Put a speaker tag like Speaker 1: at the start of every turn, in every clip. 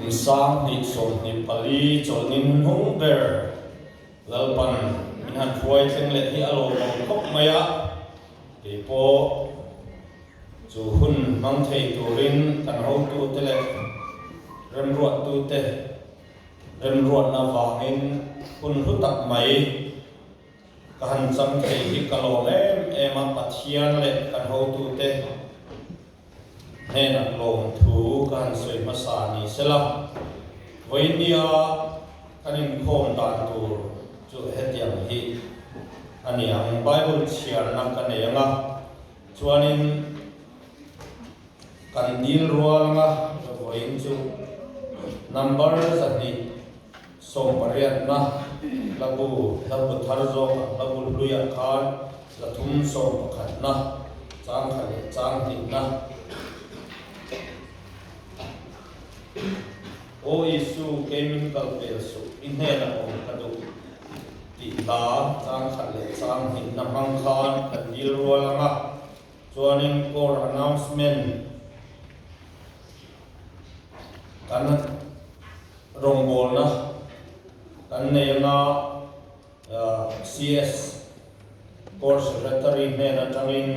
Speaker 1: sang ni som ni pali chol nin hung ber lalpan min han phoi thleng le hi alo khop maya ti po chu hun mang thei turin kan ho tu te le rem ruat tu te rem ruat na wangin hun hu tak mai kan cham thei hi kalo em ema pathian le kan ho tu te nên lồng thú can soi masani sela với nia anh em khom đàn tu chu hết tiang hi anh em Bible chian nam cái này nga chu anh em kan deal ruang nga với chu number zani som pariat na labu thar zo labu luya khan la thum som khat na chang khale chang tin na O Isu kemin kalpesu inhela om kadu ti la chang khale chang hin na mang khan kan dil rualanga chuanin core announcement kan rong bol na kan ne na CS core secretary ne na tangin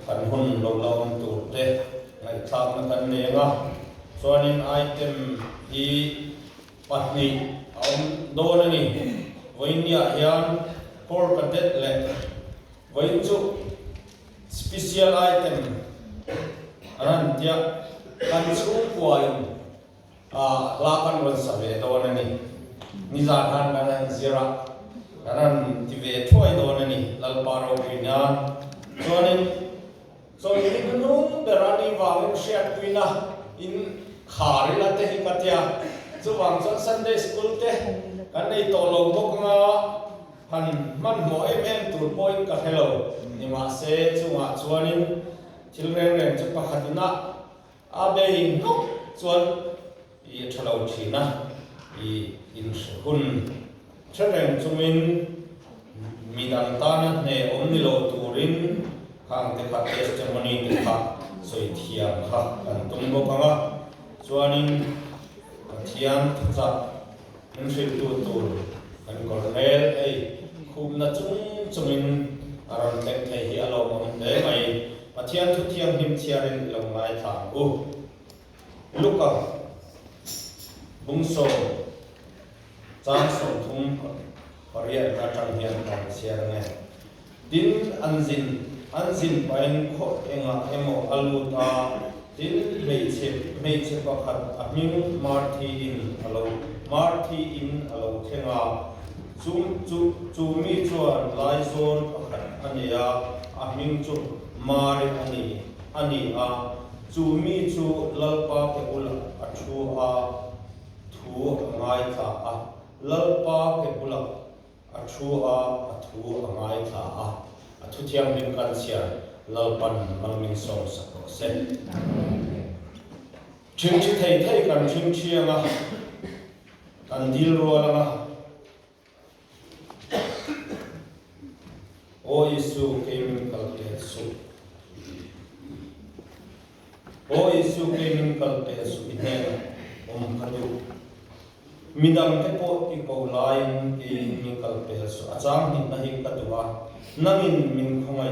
Speaker 1: kan hun lo lawn tu te ngai thak na kan ne nga chuanin item hi pahni aum don ani voinia hian core cadet le voin chu special item anan tia kan chu kuain la kan ron save don ani nizar han kan zira anan ti ve thoi don ani lalparo pinan chuanin so ini nung berani wang share tuina in khari la te hikatia chuwang chon Sunday school te kan nei to lo bok nga han man mo em tur point ka hello ni ma se chunga chuanin children reng chu pakhatina abe in no chuan I thalo thina I in hun children chumin midang tana ne omni lo turin hang te kha testimony te kha soi thiam kha kan tum bo kanga chuanin thiam cha in sil tu kan cornel ei khum na chumin aron tek thei hi alo mom te mai pathian thu thiam him chiarin lo ngai tha u luka bungso chang som thum pariya na tang hian kan siar nge din anzin pain kho enga emo aluta tin meiche pakhat aming marthi in alo thenga chu mi chuan lai zon pakhat ania aming chu mari ani a chu mi chu lalpa ke ula athu a thu ngai tha a lalpa ke ula athu a thu ngai tha a thu thiam min kan sia lalpan malming song sakok se chimchi thei kan chimchi anga kan dil rualanga o Isu kemin kalpe su inhe kadu midang te po iko lain min kalpe su achang ni nahi kadwa nangin min khongai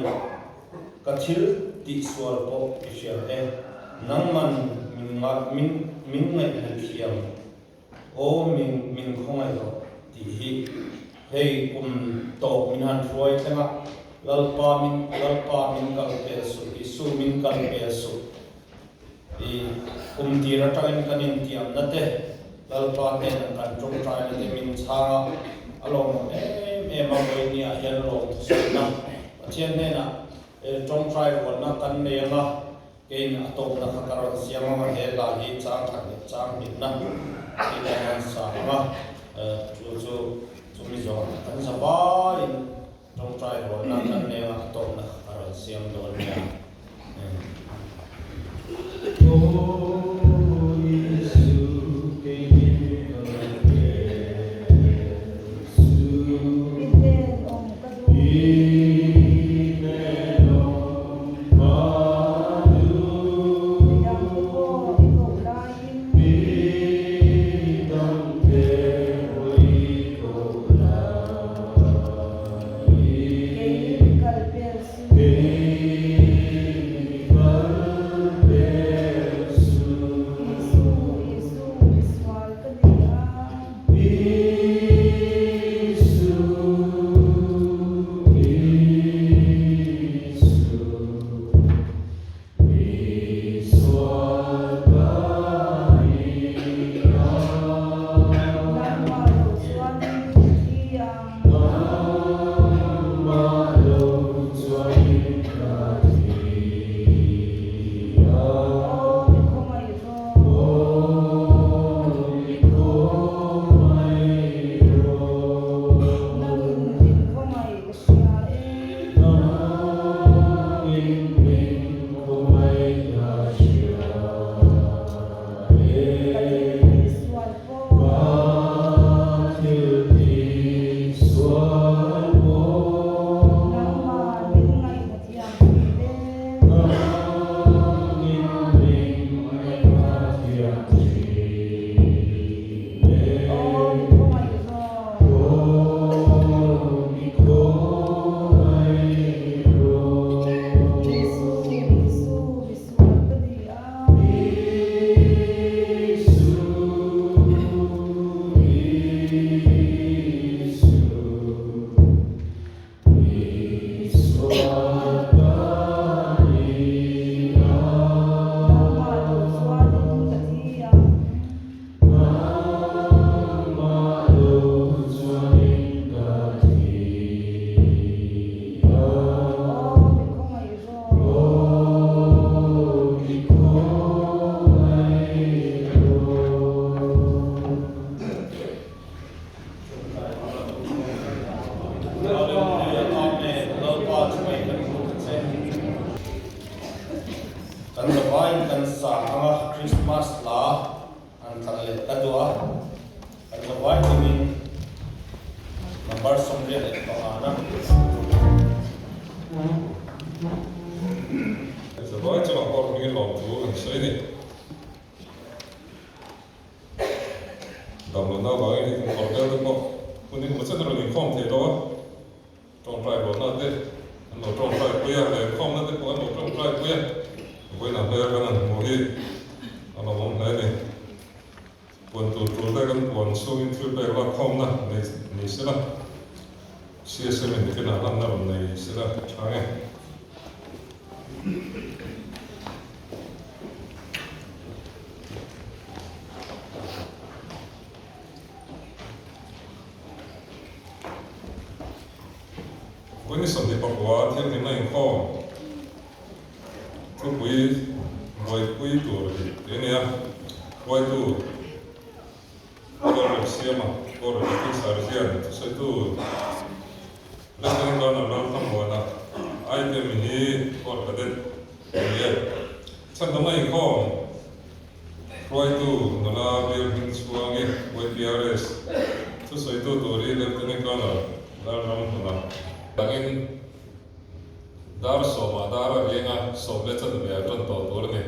Speaker 1: kathil ti sual po ishar nangman min ngai thiam o min khongai ro ti hi hei to min han roi tanga lalpa min kalpe su Isu min kalpe su I ti ra tangin kanin tiam nate lalpa te kan trong trai te min changa along em ma voi ni a hian lo na pathian ne na trong trai ro na kan ne ma ke na to na ka ro siam ma he la hi chang min na ki le na sa ma chu mi zo kan sa ba in trong trai ro na kan ne ma to na ka ro siam do ni Vain kan sa anga Christmas la an thal le adwa an vain min number somle le pangana
Speaker 2: so vai cho con mình lòng chú anh xây đi đồng nó nói thì còn đeo được không kun ni mo chân rồi ni không thể đó trong trai bọn nó thế nó trong trai bây giờ này không nó thế bọn nó trong trai bây giờ bây giờ cái này mua đi nó mong này này bọn tụi đây cái bọn số in thứ bây giờ không nè này sẽ là chia sẻ mình cái nào làm nào này sẽ là chẳng hạnวันนี้สมเด็จพระบัวเที่ยวที่นั่งข้อทุกปีรวยปีตัวเดี๋ยวนี้รวยตัวก็เราเสียมาก็เราที่สารเสียนสุดตัวเรื่องนั้นเราเราทำหัวนะไอ้เรื่องนี้ก็ประเด็นเนี่ยฉันทำไมข้อรวยตัวนั่นละเรื่องหินสวงเงี้ยรวยพีอาร์เอสสุดตัวนี้เรื่องนี้ก็เราทำหัวนะTangin dar soma dar yenga somle chan be ton to tur ne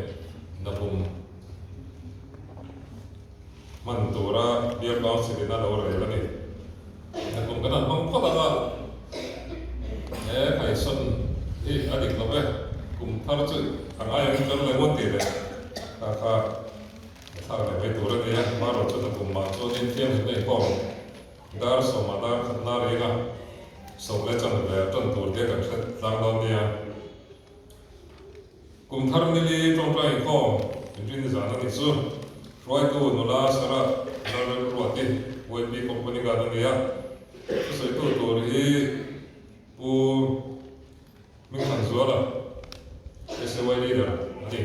Speaker 2: napum man tura biar gaw se na lo re ni napum kana mang ko da kai son adik lo be kum thar chu ang ai ang le mo ti le ka thar le be tur ne ma ro chu napum ma chu din tiam ne ko dar soma dar na renga so le chan be ton tur de kan set lang don nia kum thar ni li tong trai ko tin za na ni su roi tu no la sara na le ro ti wei bi company ga na nia so tu tur hi pu min kan zo la ese wei leader ani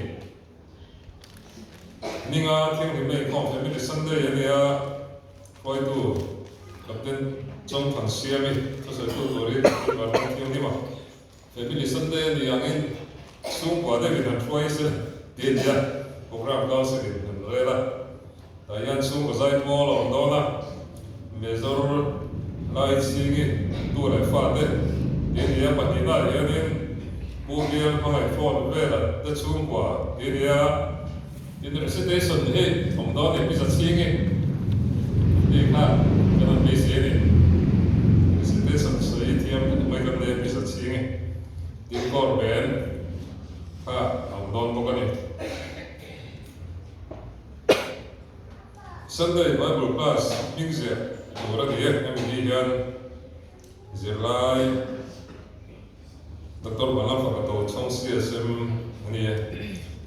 Speaker 2: ninga thing ni nei ko family sunday ania roi tu kapten trong thằng xe mi cho sự tu rồi và trong thiếu đi mà family Sunday thì anh em xuống qua đây mình làm choice tiền ra program cao sẽ mình lấy ra tại anh xuống có giải phóng lòng đó là major lại xin cái tu lại phát đấy tiền ra bắt đi lại anh em bố kia không phải phone về là tất xuống qua tiền ra university này ông đó thì bây giờ xin cái đi khác cho nên bây giờ này sân sấy thiêm mấy cái này bị sạch xí nghe tiếng cor bén ông đón bốc cái này Sunday Bible class mình sẽ vừa ra đi em đi gan Zerlai Dr. Bala Phật tổ trong CSM này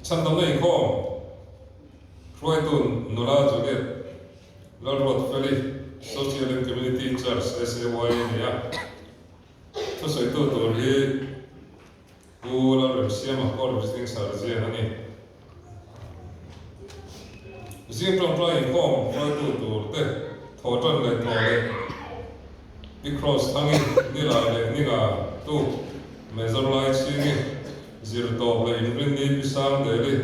Speaker 2: chân tâm này có rồi tuần nó là chỗ này là ruột phê Social and Community Church SAY niya. So sa ito tori pula rebsia makor visiting sarje hani. Zin trong trai inform try to turte thotan le tole. Because tangi nila le niga tu major light singi zero to le inbrin ni pisang dele.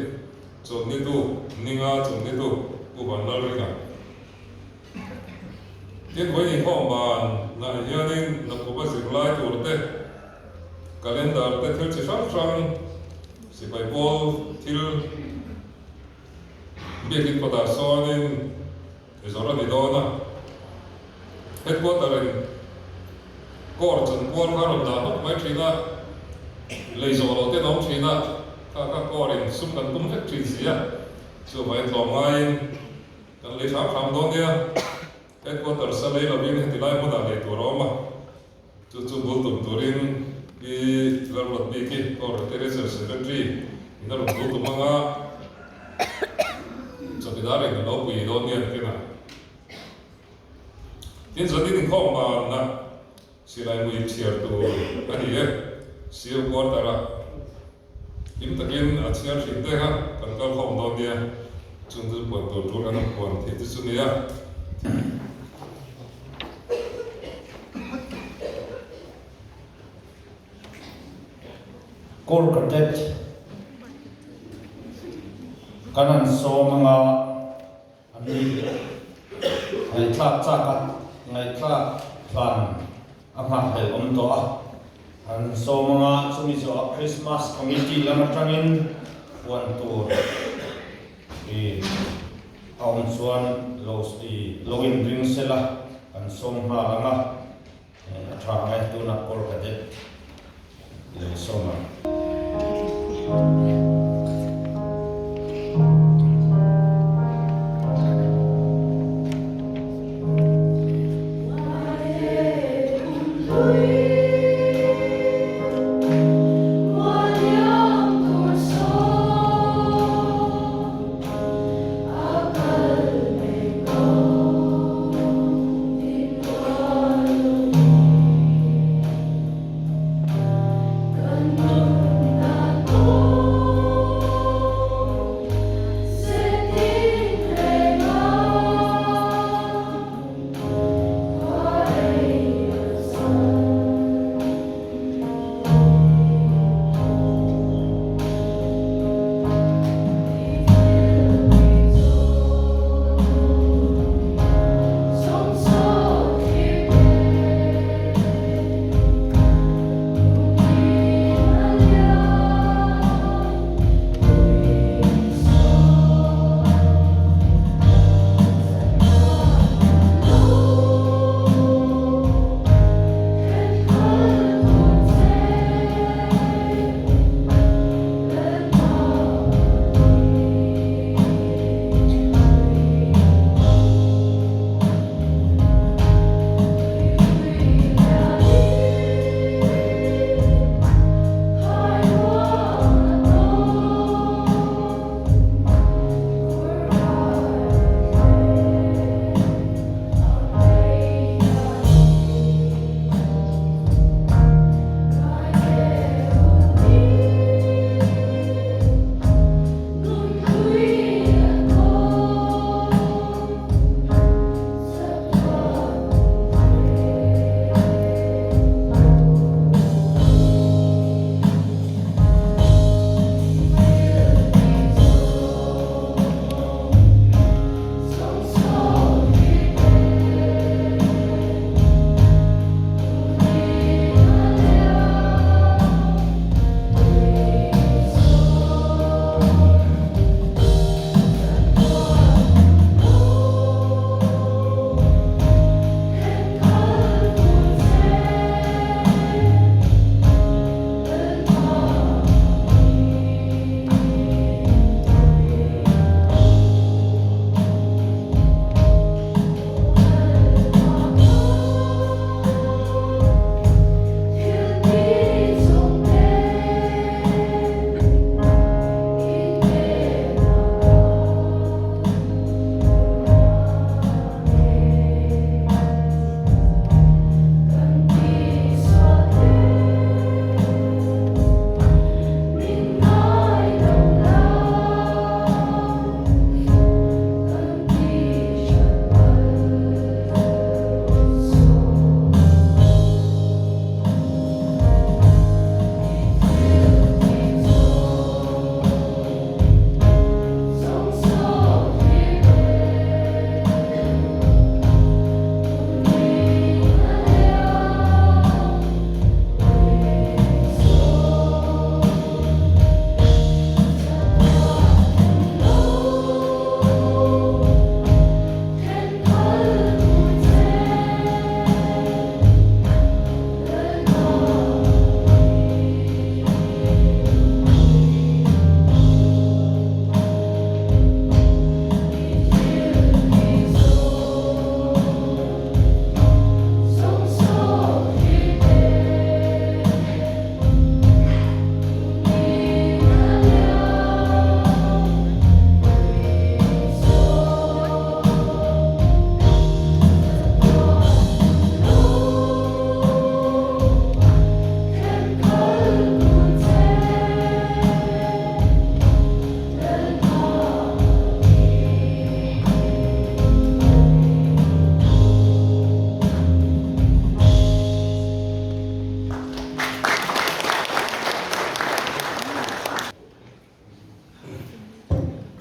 Speaker 2: So ni tu ninga chung ni tu ubanal ringa. Tiết với những phong bàn là gia đình nó có bao giờ lại tuổi tết calendar tết thiếu chỉ phát sang chỉ phải bol thiếu biết cái phần đa số nên cái số là đi đâu na hết quá taren cor chân cor khá là đa mấy chuyện là lấy số đầu tiên ông chuyện là các corin xung quanh cũng hết chuyện gì á chưa phải thò ngay cần lấy pháp làm đó nha headquarters sa lei lovin he tilai mo da le to roma chu bul tum turin ki lalot bi ki or teresa secretary ina ro tu manga so bidare na lo pi do ne ke na tin zo din ko ma na silai mu chiar tu ani e sil quartera im takin a chiar ri te ha kan kal khom do ne chung tu pon tu tu na pon thi tu su ne ya
Speaker 1: Core content kanan so mga ani ngai thlak chakat ngai thlak plan anga hel om to a an so mga chumi zo Christmas committee lama tangin wan tur i aum chuan los i login ring sela an som ha langa athang ai tu na kol ka de le soma
Speaker 3: Oh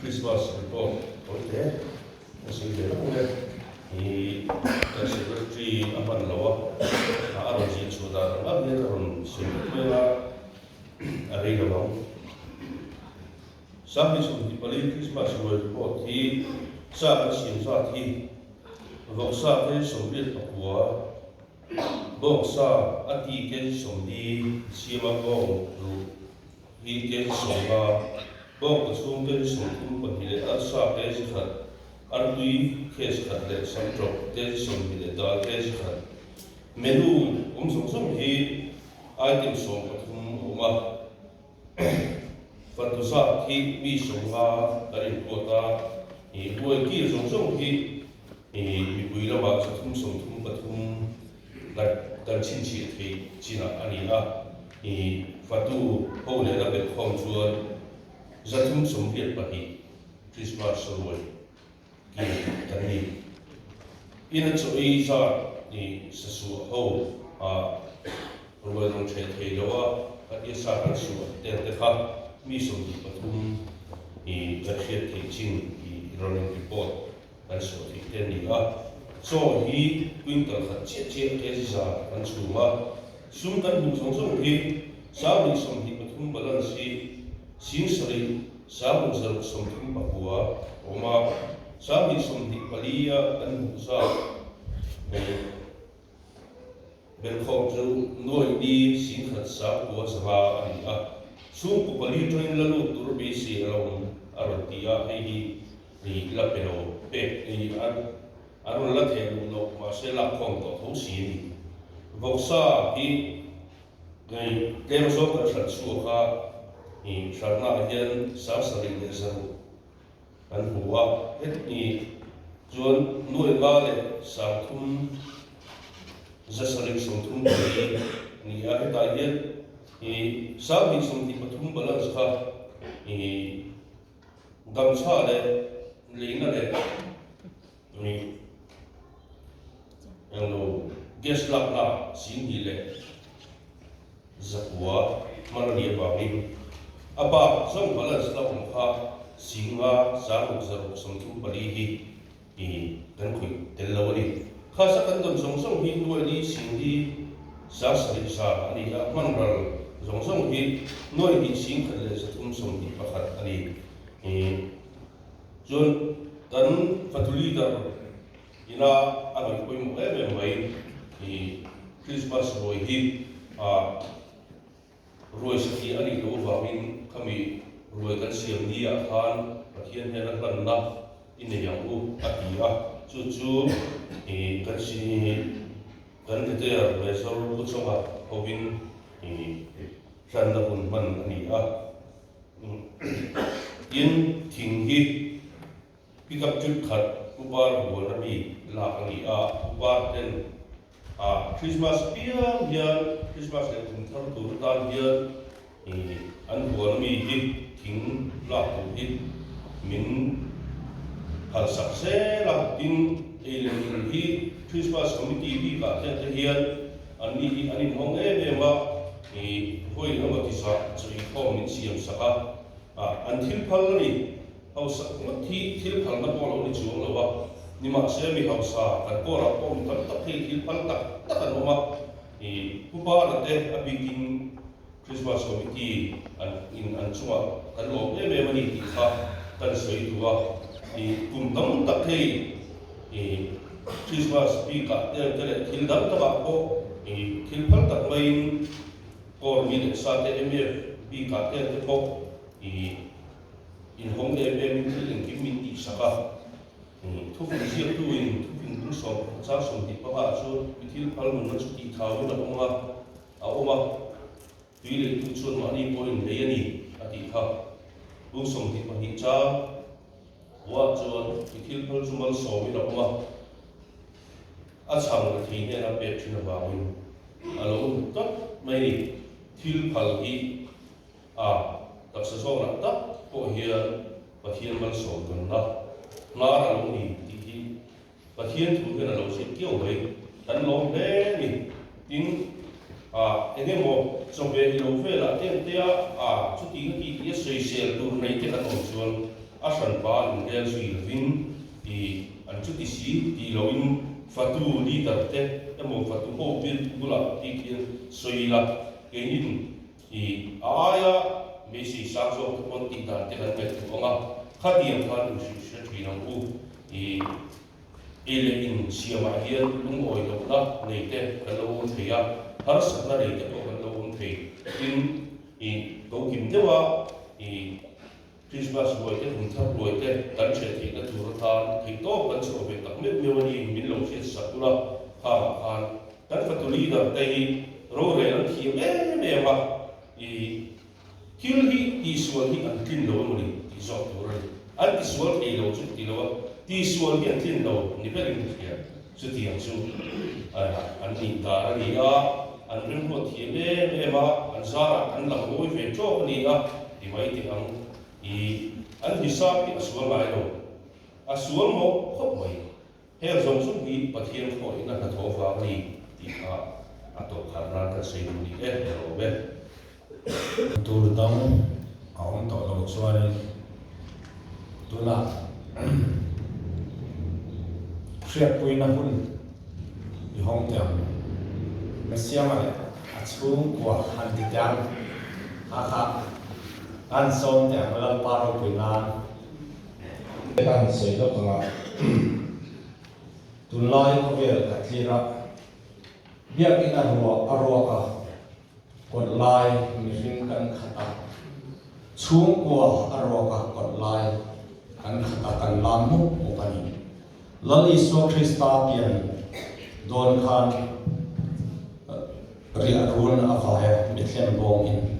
Speaker 3: Christmas report có thể sự kiện đó nghe thì cái secretary aman lawa ở đây chỉ số đó là biết rồi sự kiện là ở đây đâu sáng nay chúng ta đi Christmas report thì sáng cái xin ra thì vòng sáng cái số biết của vòng sáng ở đi cái số đi xem vòng thì cái số mà vòng cái số cái số cũng có thể là sáng cái gì khác ở đây cái gì khác là sáng trộn cái số thì là đó cái gì khác menu sống thì item số có cũng mà phần thứ sáu thì mi sống mà cái của ta thì buổi kia sống thì mi buổi là mà sống bật thum là cần xin chỉ thì chỉ là anh ấy thì phát tu hậu lễ là việc không chuan rất thum sống Việt và thì Christmas rồi thì cái này in cho ý ra thì sẽ sửa hậu rồi đồng chế thì đó cái sao cái sửa tiền cái khác mi sống thì bật thum thì cái chuyện thì chính thì running report cái sửa thì tiền này so hi quyên tờ khẩn chết cái gì ra anh chủ mà xung quanh vùng sống hi sao mình sống thì không bao giờ xin sợi sao mình sống không bao của mà sao mình sống thì bali anh hùng sao bên không châu nuôi đi xin khẩn sao của sao anh xung của bali trên là lúc tụi bị xì lòng ở đây hay thì là bèo bèo thì anh là thế luôn mà sẽ là không có thấu xí vô sa thì cái đêm số cái sản xuất ha thì sản xuất hiện sản xuất lên để sản anh hùa hết thì chuẩn nuôi gà để sản thun rất sản xuất sản thun thì thì ở đại hiện thì sản品sản品不同balance ha thì gam sa để lính là để thì yang lo gas lap la sin hi le zakwa manali ba min apa song balance la om kha singa zaru zaru som tu bali hi kan khui tel lo ni kha sa kan don song hi nuai ni sing hi sa sa ani a man ral song hi nuai hi sing khan le sa tum som hi pakhat ani chun kan fatuli da ina anh koi mo mai thì Christmas rồi hi rồi sẽ khi anh đi vào mình kami rồi kan siam ni khan pathian he lan lan na in ne yang u atia chu thì kan si kan te te re so lu so ha hovin thì ran da hun man ani in thing hi pick up chút khat upar bo na mi la ani upar ten Christmas pia hian Christmas le tum thar tur tan hian an bo na mi hi thing la tu hi min hal sak se la tin ele hi Christmas committee hi ka te hian ani hong ma hoi na ma ti sa chui khom min siam saka an thil phal ni hau sa thil phal na ko lo ni chuang lo wa ni ma se mi hau sa kan ko ra ko mi tak thil phal tak kan ma pu pa ra te a begin Christmas committee an chunga kan lo me mani ti kha kan sei tuwa kum tam tak thei Christmas pi ka te thil dam ta ba ko thil phal tak mai ko mi ne sa te me pi ka te ko in hong de be min thil kim min ti saka thu phun siam tu in thu phun du som cha som ti pa ba chu thil phal mun na chu ti thau na oma tùy lệ tu chuan mà ni ko in le ani ati kha bu som ti pa hi cha wa chuan thil phal chu mal so mi na oma a chang la thi ne na pe thina ba win alo tak mai ni thil phal hi tak sa so na tak ko hian pathian mal so don na nga ra lo ni ti hi pathian thu ke na lo se kyo mai tan lo le ni tin ene mo trong về lâu về là tiền tia chút tí cái sợi sợi tu này cái cần ổn chuan asan pa in el sui vin i an chu ti si ti lo in fatu leader te emo fatu ho pil bula ti kin soila kenin i aya me si sa so ko ti da te kan met ko nga khatiam khan u shi shi nang u i ele in siama hian lung oi lo la nei te kan lo un thia har sa na nei te to kan lo un thei in i ko kim dewa i Christmas boy te hum thap boy te kan che thi na tur than thei to kan so be tak me me wani min lo che sakula ha han kan fatuli da te ro re lan thi me ma i kil hi ti sual hi an tin lo mo ni ti zo to re an ti sual e lo chu ti lo ti sual hi an tin lo ni pe ring ti ya chu ti yang chu an ni ta ri ya an ring ko thi me ma an zara an la mo ve cho ni ya ti mai ti ang i an hisab ki asual lai lo asual mo khop mai her zong su bi pathian ko ina ka tho fa ni ti ka ato kharna ka sei ni e ro be
Speaker 1: tur dang aung to lo chuan tuna khriat puina hun i hong tem mesiama le achung kwa han ti tang ha an som te ang lang paro puina kan sei lo kanga tunlai ko vel ka tira biak ina ro ka kot lai mi ring kan khata chung ko aro ka kot lai kan khata kan lamu o kani lali so krista pian don khan ri arun avahe mithlem bong in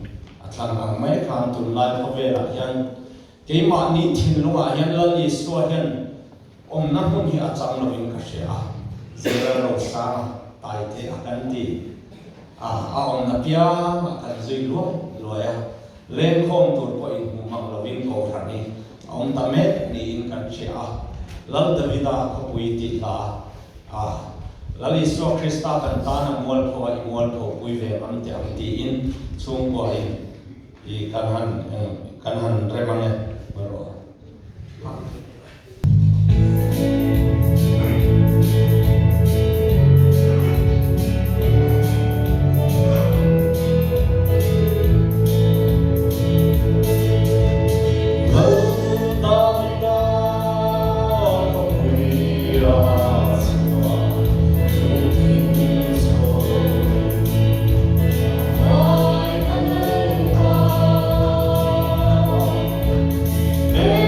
Speaker 1: thang ang mai khan tun lai ko vela hian keima ni thin lunga hian lali so hian om na hun hi achang lo in ka shea zera ro sa tai te akan ti om na pia ma kan zui lo loya len khom tur ko in mang lo in ko thani om ta me ni in kan shea lal davida ko pui ti la lali so krista kan ta na mol ko pui ve am te am ti in chung ko in i kanhan remange baro
Speaker 4: Hey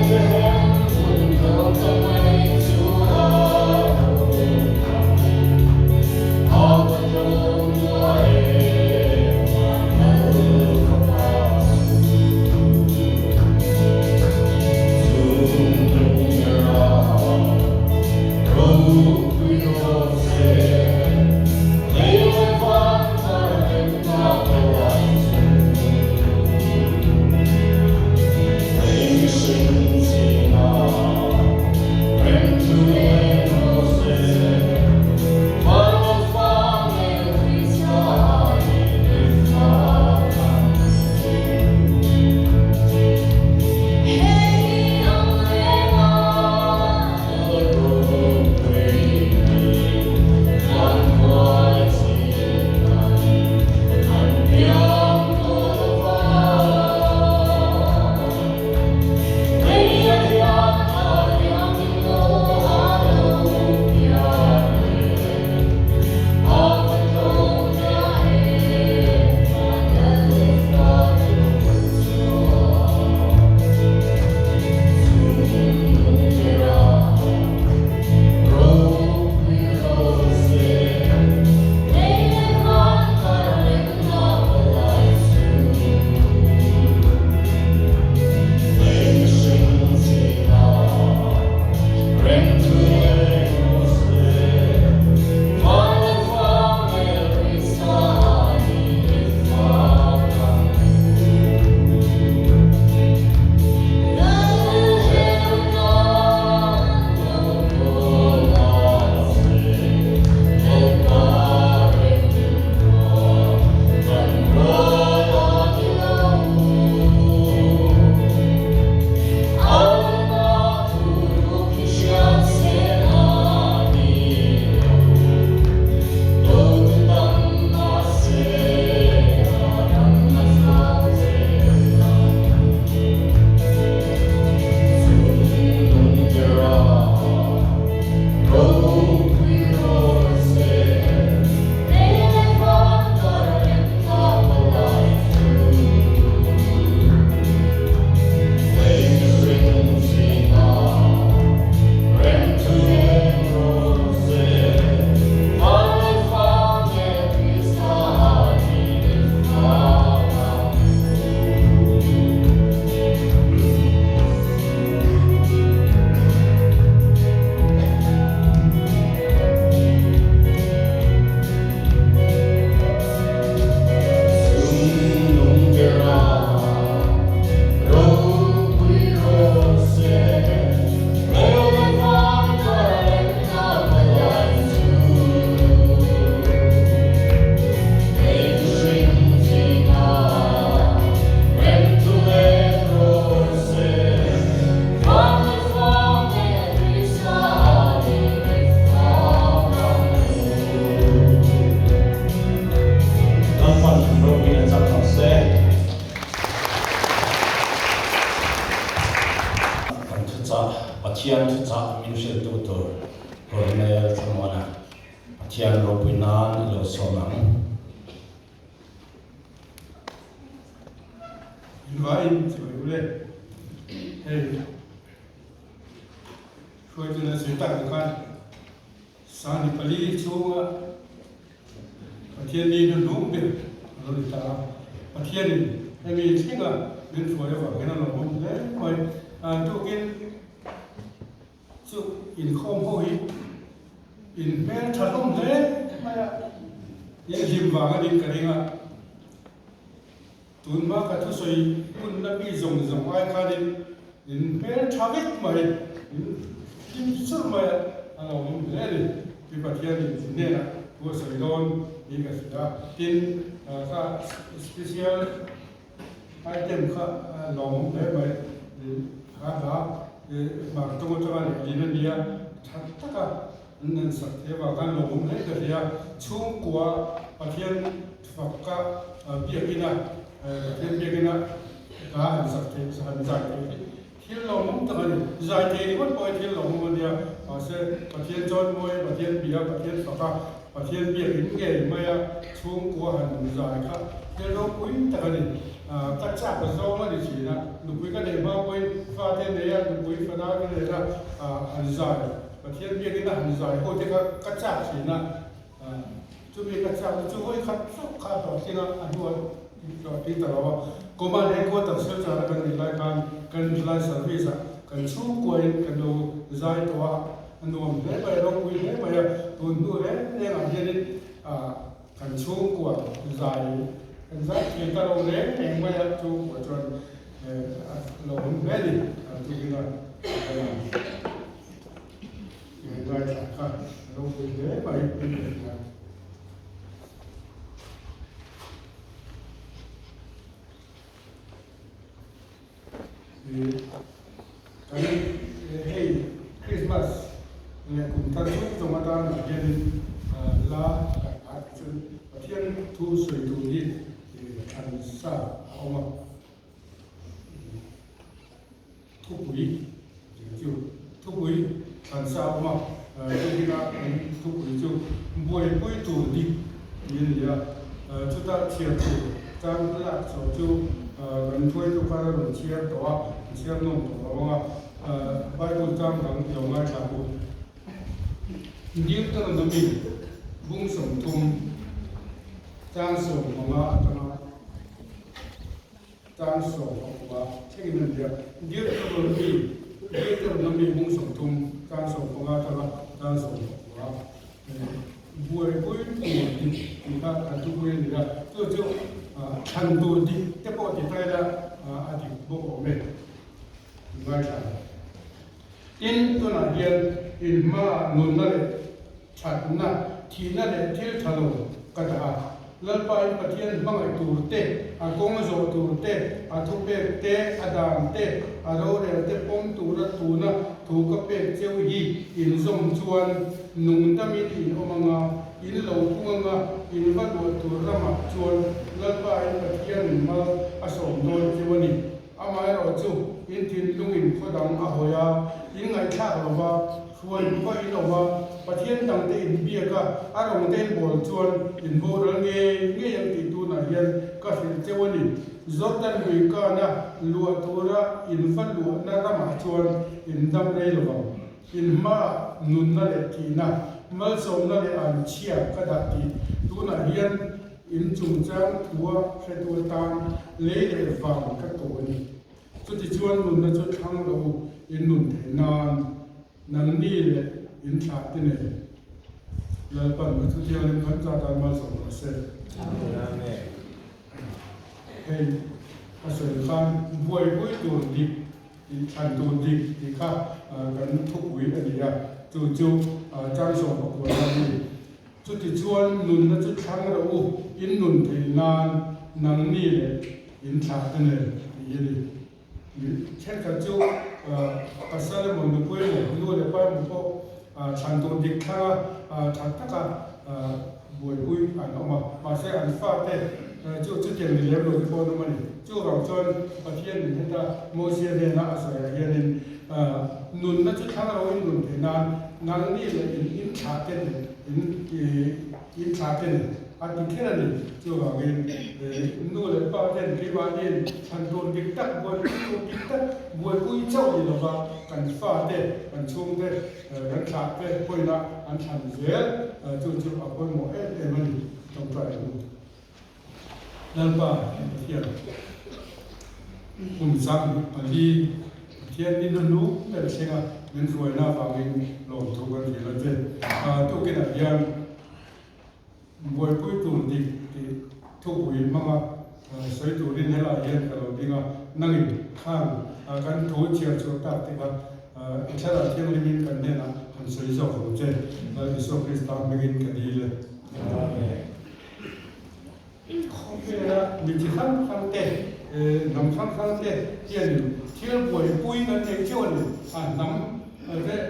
Speaker 1: pathian chu cha min shel tu tur kornel thamona pathian ro puinan lo somang
Speaker 4: Invain sebule hey koi tu na setan kan sani pali chunga pathian ni nu be lo di ta pathian ni mi singa din forever kana lo bom le koi tu kin chu in khom ho hi in me thalom le ma ya ye lim wa ga din ka ringa tun ma ka thu soi kun na bi zong zong ai kha din in me thavik mai in sur mai alo bom le le pi pathian ni ne la ko soi don ni ka sa tin ka special item ka long le mai ha ha ma to to ma ni na dia ta ka nan sa te wa ga long le ka dia chung kwa pathian fakka biakina thiên biakina ka han sa te sa han za te thiên long ta ni za te ni wat boy thiên long mo dia se pathian chon moi pathian bia pathian fakka pathian biakin ge mai chung kwa han za ka thiên long pui ta ni các cha của dâu mà chỉ là đúng với cái đề bao quên pha thêm đấy đúng với pha đa cái đấy là hành giải và thiên nhiên cái là hành giải hồi thì các cha chỉ là chú biết các cha chú hơi khát khát đó thì là anh đuổi cho tí tờ đó có mà đấy có tập sửa ra là cần lại service cần chú quên cần đồ giải tỏa anh đồ đấy bây giờ quên đấy bây giờ tuần nữa đấy nên là gia đình cần chú của giải Exact, kita orang lain yang bayar tu macam loan beli, tu kita yang bayar tak, loan beli bayar beli. Kami hey Christmas, ni kuntar tu jomatan jadi lah, Pathian tu sui tu ni. Thành sa ông ạ thuốc quý chú thuốc quý thành sa ông ạ chúng ta thuốc quý chú buổi cuối tuần đi như vậy chúng ta chia tu trang là số chú gần cuối tu phải là chia đó chia nông đó ông ạ bài tu trang rằng nhiều ngày cả buổi nhiều tờ nó bị bung sủng thùng trang sủng ông ạ trang sổ và cái mình việc điêu cho nó bị bung sủng thùng trang sổ của nga trang sổ và buổi cuối thì ta ăn tu quên là tôi thành đồ đi tiếp bộ thì tay là ăn thì bộ của mình ngay cả in tôi là hiện in mà nôn nó để chặt na thì nó để thiếu thằng nào cả ta lalpai pathian mangai turte a kongzo turte a thupe te adam te a rore te pom tura tuna thu ka pe cheu hi in zom chuan nung tami in omanga in lo punganga in va do turama chuan lalpai pathian ma asom don chewani amai ro chu in tin lungin khodang a hoya in ngai thak lo ba chuan ko in lo ba pathian dang te in bia ka arong ten bol chuan in boral nge yang ti tu na hian ka fil chewani zotan lui ka na lua tura in fan lua na rama chuan in dam rei lo in ma nun na le ti na mal som na le an chia ka da ti tu na hian in chung chang thua hretu tan le le wang ka to ni chu ti chuan nun na chu thang lo in nun the nan nang ni le in thla te ne lalpan ma thu thiang lim khan cha ta mal som na se amen hey asal khan buai tu di in than tu di kha kan thuk wi ania chu chang som ko na ni chu ti chuan nun na chu thang ra u in nun thei nan nang ni le in thla te ne ni chen ka chu pasal mo nu pui mo lu le pa mo po chan tu dik tha tha ta ka buai pui an oma ma se an fa te chu tiang ni le lo po no mani chu rong chon pathian ni ta mo sia ne na asa ya hian nun na chu thang ro in nun the nan nang ni le in tha ten in tha ten a ti thera ni chu ga gen nu le pa ten ki wa ni than don dik tak bo dik tak bo pui chau ni lo ba kan fa te kan chung te kan tha te poi na an than zel chu a poi mo e mani tong trai nu nan pa hian sang ali thiên đi luôn lú để xem à nên rồi na vào mình lồng thuกันthì là thế tu cái này yang buổi cuối tuần thì thu quỷ mà sấy tu đi hay là yên cái đầu tiên là năng khang cái thu chia cho ta thì là chắc là thiên lý mình cần nên là hành sấy cho không chết là Isu Christa mình cái gì là không biết là mình chỉ khăn khăn tệ nằm khăn tệ tiền thiên buổi vui nó thấy chưa nhỉ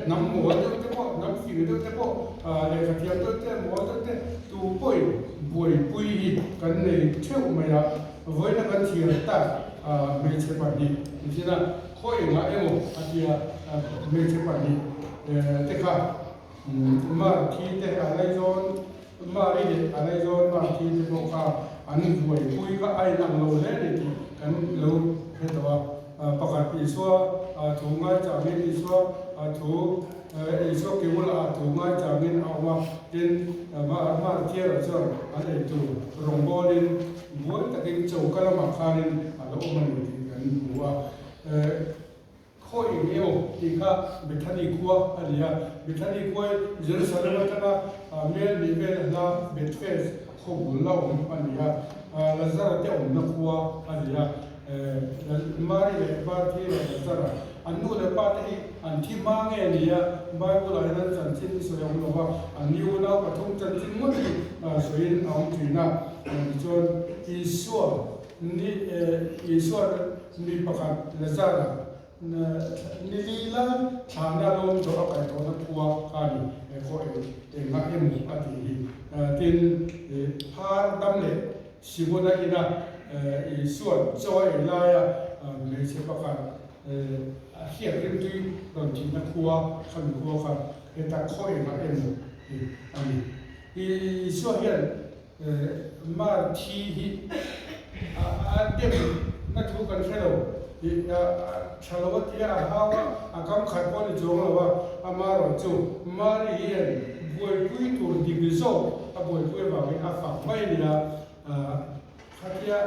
Speaker 4: nằm mùa được thế bộ nằm phì được thế bộ để các thiên được thế mùa được thế tu buổi vui cái này theo mày là với nó cái chuyện ta mấy chế bản đi thì là khôi ngã em thì mấy chế bản đi thế cả mà khi thế ở đây rồi mà đi ở đây rồi mà khi thế bộ cả anh buổi vui cái ai nằm lâu đấy thì cái lâu thế đó pakat iswa thungai changin iswa thu iswa kiwala thungai changin awa tin ma thier achar ane tu rongbolin buat takin chokala makhanin alo man kan buwa khoi ngeo tika bethani kuwa alia bethani kuwa Jerusalem tana mel ni vel la betfes khobul la alia lazara te na kuwa alia mari le parti le zara anu le parti anti mange nia bible ai nan chan chin so yong lo ba aniu na pa thong chan chin mo ni so in aung thina chon iswa ni pakhat le zara ni lila thana lom do ka to na puwa kani ko e nga em ati tin har dam le simona ina suốt cho lại lấy chế bạc hiện lên tuy đồng chí là khua khăn khua khăn người ta khôi mà em thì suốt hiện mà thi điểm nó thu cần thế đâu thì chalo vật thì hao cam khai quan thì giống là mà rồi chú mà đi hiện buổi cuối tuần thì ví dụ buổi cuối vào cái phạm may thì là Hatia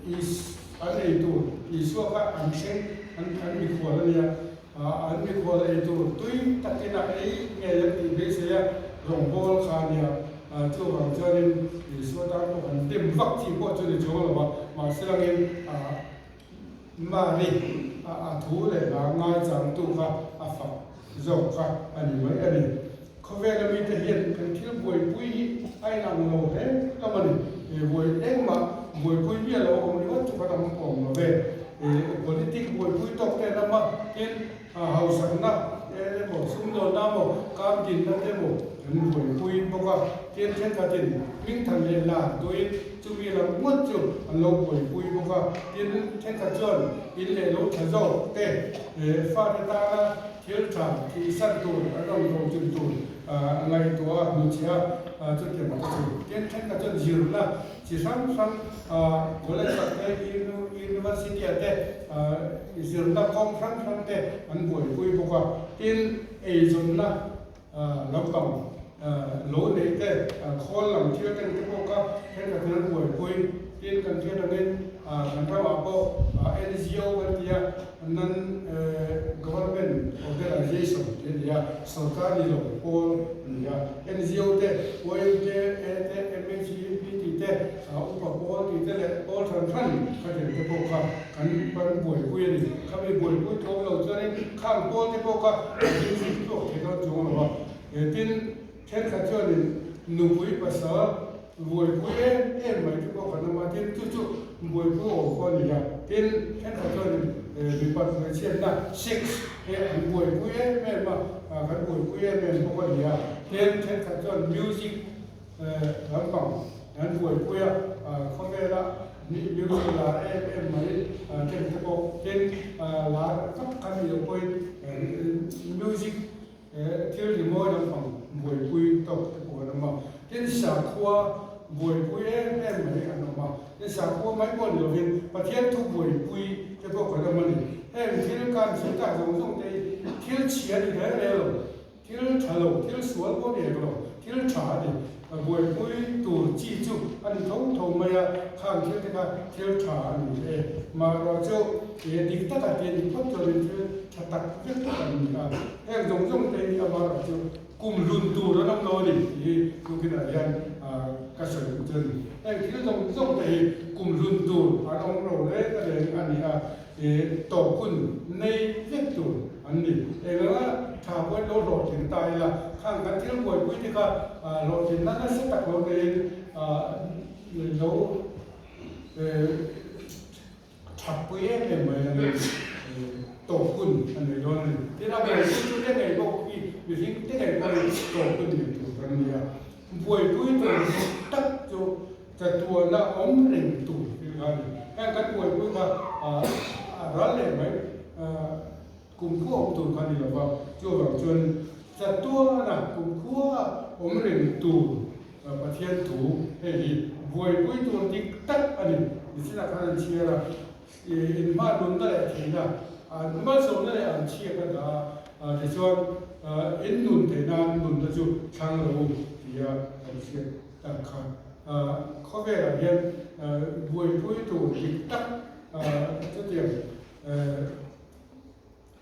Speaker 4: is ane itu Isu ka anchen an mikwa ya an mikwa itu tui takina ai ngel ti besia rongbol khania chu wang charin Isu ta ko an dem vak ti ko chu ni jo la ma selangin ma ni thu le la ngai chang tu ka fa zo ka ani mai ani khove la mi te hian kan thil boi pui ai nang lo he kamani boi eng ma boi pui bia lo om ni wat pa tam om lo ve politik boi pui tok te na ma ken hau sang na mo sum do na mo kam din na te mo kan boi pui bo ka ken chen ka tin ming thang le la doi chu mi la ngot chu an lo boi pui bo ka ken chen ka chon in le lo tha zo te fa ta na thil tha ki san tu ro ro chun tu ngay tua nucia chút tiền một chút tiền thêm cả chút nhiều là chỉ sáng có lẽ là cái university đấy nhiều là công sáng đấy anh buổi buổi bốc qua tiền ấy dùng là làm công lỗ đấy đấy khó làm chưa tiền cái bốc qua thêm cả tiền buổi tiền cần tiền là nên cần phải bảo bộ NGO bên kia non government organization thì सरकारी लोग और NGO ते OIL ते MHPT ते उपपोल ते ले all transfer का ते पोका kan pan buổi buổi này các bên buổi buổi thâu lâu cho nên khang pool te poka tin sit to ke do chung lo tin then ka cho nên nu buổi pasa buổi buổi em mai te poka na ma tin chu buổi buổi ko ni ya tin then ka cho nên bị bắt người xem là six anh buổi buổi em mà cái buổi buổi em không có gì à thêm cả cho music làm bằng anh buổi buổi không phải là music là em mới trên cái bộ trên là cấp căn nhiều quay music thiếu thì mỗi năm khoảng buổi quy tập của nó mà trên xã khoa buổi quy em mới ăn nó mà trên xã khoa mấy con nhiều viên và thiên thu buổi quy cái bộ của nó mình em thiếu can sinh cả giống đây thiếu钱thì thế này rồi thiếu trả lộc thiếu số có để rồi thiếu trả thì buổi cuối tủ chi chu anh thống mày khang thiếu cái thiếu trả thì mà rồi cho thì đi tất cả tiền phát cho nên chặt tắt rất là em giống đây mà rồi cho cùng luôn tủ đó năm rồi thì lúc cái này anh các sở dân em thiếu giống đây cùng luôn tủ anh ông rồi đấy cái này anh thì tổ quân này rất tủ anh đi em là thảo với lô lột hiện tại là khang cái thiếu buổi cuối thì cả lột thì nó sẽ tập lột đến nấu chặt với em để mà tổ quân anh ấy nói thế là ngày trước cái ngày đó vì cái ngày đó tổ quân thì tổ quân này buổi cuối thì tắt cho cái tua là ống rình tủ thì là cái buổi cuối mà rất là mấy cùng khu ông tù khăn đi vào cho vào chuyên giật tua là cùng khu ông rình tù và thiên thủ thì buổi cuối tuần đi tắt anh thì sẽ là khăn chia là mà đúng đấy thì là mà số này anh chia cái là thì cho in nụn thế nào nụn là chú sang rồi thì anh chia tăng khăn có vẻ là hiện buổi cuối tuần đi tắt cái điểm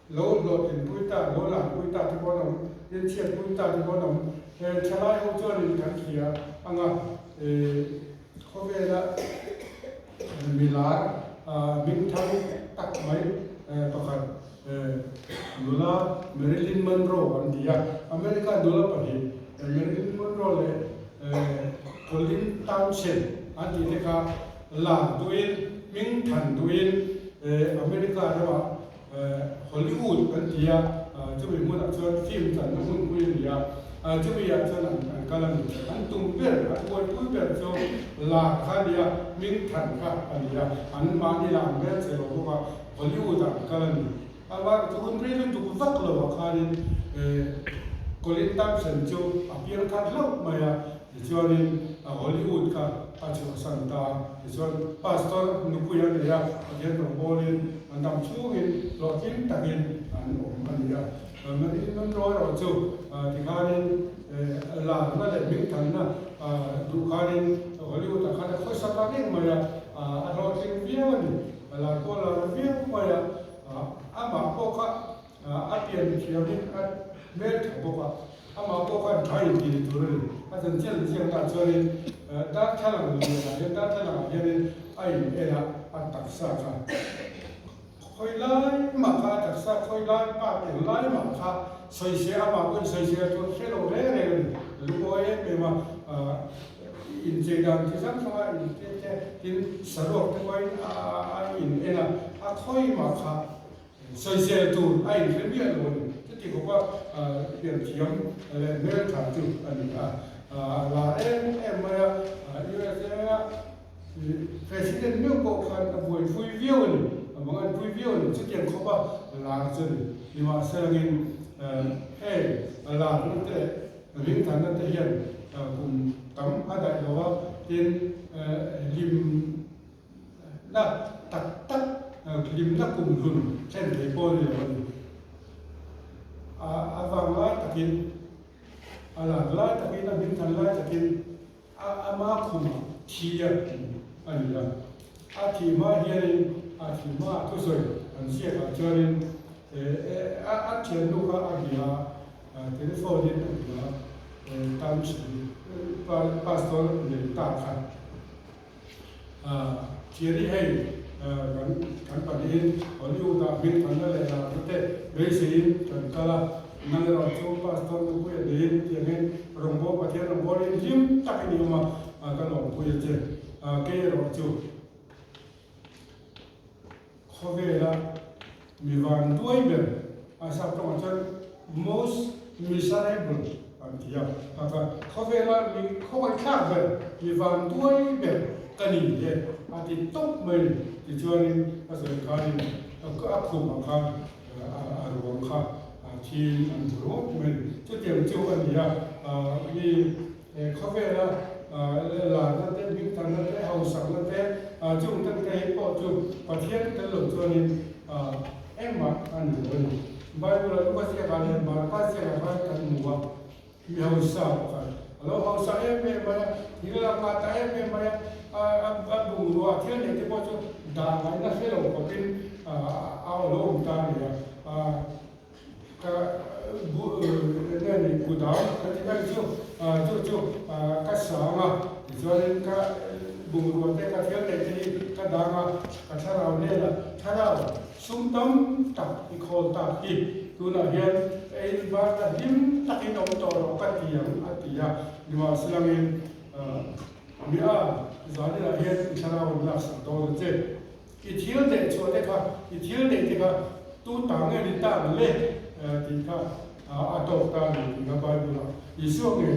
Speaker 4: lỗ tiền cuối ta lỗ làm cuối ta thì có nồng liên chiết cuối ta thì có nồng trả lại không cho nên cái gì anh có vẻ là mình lá mình thắng tắc mấy tao khăn đô la Marilyn Monroe anh đi America đô la phải Marilyn Monroe là Colin Townsend anh đi thế cả là đuôi mình thành đuôi America đó Hollywood kan dia coba mun action film kan mun kuin dia coba ya jalan kalan antum ber boy pui ber so la khadia min than ka dia an ma ni la ber se lo ka Hollywood kalan awa tu kun ri tu vak lo khalin Colin Townsend jo appear ka lo maya cho nên Hollywood ka acho santa cho pastor nukuya dia again no bolin nằm xuống rồi kiếm đặc biệt mình mình nói rồi chứ thì khai nên là nó lại miếng thành đủ khai nên Hollywood là khai là khối sắp đến mà rồi kiếm viết là cô là viết mà mà cô có tiền thì biết biết cô có mà cô có thay thì rồi dần dần ta cho nên đã thay lòng người đã thay lòng người ai là đặc sắc khơi lái mà khá đặc sắc khơi lái ba biển lái mà khá xây xe mà quên xây xe tôi sẽ đầu đấy này lúc ấy mà in chế đàn thì rất là in sở học thì quay in là khơi mà khá xây xe tôi anh phải biết rồi thế thì có biển chiếm nên thả chụp là em mà USA president nước bộ khăn buổi vui viêu này mọi người vui viêu này trước tiên có bao là chân nhưng mà sau khi hay là nó sẽ liên thành nó thể hiện cùng tấm ở đại đó trên lim là tắc tắc lim là cùng hưởng trên thế bôi này vàng lá tắc in là lá tắc in là liên thành lá tắc in mà cùng thi anh là thì mà hiện thì mà tôi rồi anh sẽ là cho nên chuyện lúc đó anh là telephone điện là tam sĩ pastor để tạo thành chỉ đi hay kan padin Hollywood da bin thanda le la te resin kan kala nang ro chu pastor ku ye din tiangen rombo pathian rombo rin jim takini ma ka lo ku ye che ke ro chu khove la mi van duiber asa to chan most miserable antia aka khove la mi khoi khak ver mi van duiber kani ye thì tốt mình thì cho nên cái sự cái có áp dụng bằng khác ruộng khác thì anh ruộng mình chút tiền tiêu anh gì như có vẻ là nó tên những thằng nó tên hậu sản nó tên chung tên cái bộ chung và thiết tên lục cho nên em mà anh ruộng bây giờ là có sẽ cái mà có sẽ là cái mua thì hậu sản kalau hậu sản em mà thì là mà tại em mà bùng rùa thiết này thì bộ chung đàn này nó sẽ là một cái áo lông ta này cái này cụ đào cái chỗ cái sáng cho nên cái bùng rùa cái thiết này thì cái đàn cái thà nào này là thà nào súng tấm tập thì khâu tập thì cứ là hiện ấy và là hiếm tập cái động tác cái tiền nhưng mà Islam Mia zani la hian thana won la sang do che I thil de cho de kha I thil de te kha tu ta nge ri ta le ti kha a to ta ni ga ba du la I so nge